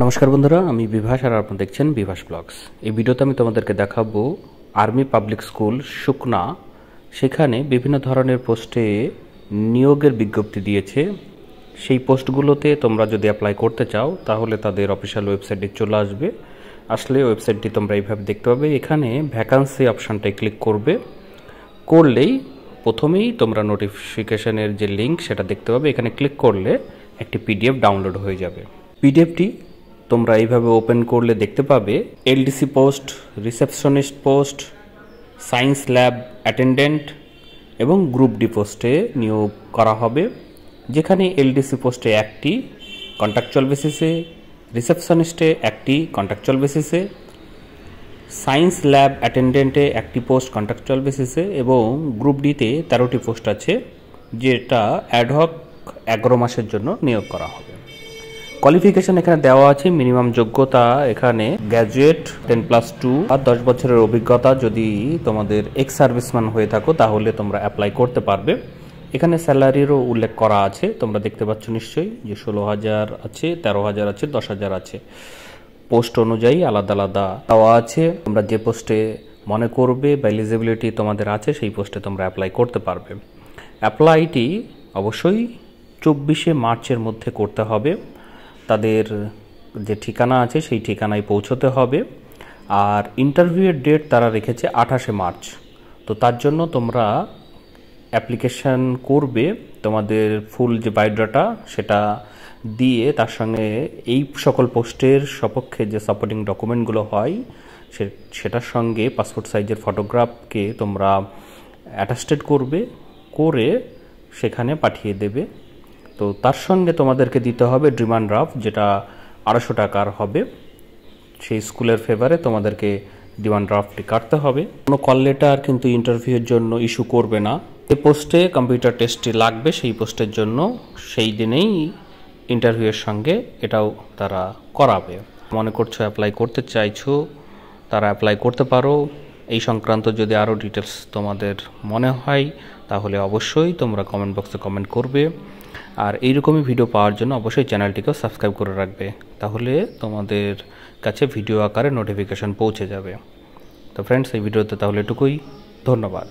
নমস্কার বন্ধুরা, আমি বিভাস আর আপনারা দেখছেন বিভাস ব্লগস। এই ভিডিওতে আমি তোমাদেরকে দেখাবো আর্মি পাবলিক স্কুল সুকনা, সেখানে বিভিন্ন ধরনের পোস্টে নিয়োগের বিজ্ঞপ্তি দিয়েছে। সেই পোস্টগুলোতে তোমরা যদি অ্যাপ্লাই করতে চাও তাহলে তাদের অফিসিয়াল ওয়েবসাইটে চলে আসলে ওয়েবসাইটটি তোমরা এইভাবে দেখতে পাবে। এখানে ভ্যাকান্সি অপশানটায় ক্লিক করলেই প্রথমেই তোমরা নোটিফিকেশনের যে লিঙ্ক সেটা দেখতে পাবে। এখানে ক্লিক করলে একটি পিডিএফ ডাউনলোড হয়ে যাবে। পিডিএফটি তোমরা এইভাবে ওপেন করলে দেখতে পাবে LDC post, receptionist post, science lab attendant এবং গ্রুপ ডি পোস্টে নিয়োগ করা হবে। যেখানে এলডিসি পোস্টে একটি কন্ট্রাকচুয়াল বেসিসে, রিসেপশনিস্টে একটি কন্ট্রাকচুয়াল বেসিসে, সায়েন্স ল্যাব অ্যাটেন্ডেন্টে একটি পোস্ট কন্ট্রাকচুয়াল বেসিসে এবং গ্রুপ ডিতে 13টি পোস্ট আছে, যেটা অ্যাডহক 11 মাসের জন্য নিয়োগ করা হবে। কোয়ালিফিকেশন এখানে দেওয়া আছে। মিনিমাম যোগ্যতা এখানে গ্র্যাজুয়েট 10+2 আর 10 বছরের অভিজ্ঞতা। যদি তোমাদের এক্স সার্ভিসম্যান হয়ে থাকো তাহলে তোমরা অ্যাপ্লাই করতে পারবে। এখানে স্যালারিরও উল্লেখ করা আছে, তোমরা দেখতে পাচ্ছ নিশ্চয়ই, যে 16,000 আছে, 13,000 আছে, 10,000 আছে। পোস্ট অনুযায়ী আলাদা আলাদা দেওয়া আছে। তোমরা যে পোস্টে মনে করবে বা এলিজিবিলিটি তোমাদের আছে সেই পোস্টে তোমরা অ্যাপ্লাই করতে পারবে। অ্যাপ্লাইটি অবশ্যই 24শে মার্চের মধ্যে করতে হবে। তাদের যে ঠিকানা আছে সেই ঠিকানায় পৌঁছতে হবে। আর ইন্টারভিউয়ের ডেট তারা রেখেছে 28শে মার্চ। তো তার জন্য তোমরা অ্যাপ্লিকেশান করবে, তোমাদের ফুল যে বায়োডাটা সেটা দিয়ে তার সঙ্গে এই সকল পোস্টের সপক্ষে যে সাপোর্টিং ডকুমেন্টগুলো হয় সেটার সঙ্গে পাসপোর্ট সাইজের ফটোগ্রাফকে তোমরা অ্যাটাস্টেড করে সেখানে পাঠিয়ে দেবে। তো তার সঙ্গে তোমাদেরকে দিতে হবে ডিমান্ড ড্রাফট, যেটা 250 টাকার হবে। সেই স্কুলের ফেভারে তোমাদেরকে ডিমান্ড ড্রাফটটি কাটতে হবে। কোনো কল লেটার কিন্তু ইন্টারভিউয়ের জন্য ইস্যু করবে না। যে পোস্টে কম্পিউটার টেস্টটি লাগবে সেই পোস্টের জন্য সেই দিনেই ইন্টারভিউয়ের সঙ্গে এটাও তারা করাবে। মনে করছো অ্যাপ্লাই করতে চাইছো, তারা অ্যাপ্লাই করতে পারো। এই সংক্রান্ত যদি আরও ডিটেলস তোমাদের মনে হয় তাহলে অবশ্যই তোমরা কমেন্ট বক্সে কমেন্ট করবে। আর এইরকমই ভিডিও পাওয়ার জন্য অবশ্যই চ্যানেলটিকেও সাবস্ক্রাইব করে রাখবে, তাহলে তোমাদের কাছে ভিডিও আকারে নোটিফিকেশন পৌঁছে যাবে। তো ফ্রেন্ডস, এই ভিডিওতে তাহলে এটুকুই। ধন্যবাদ।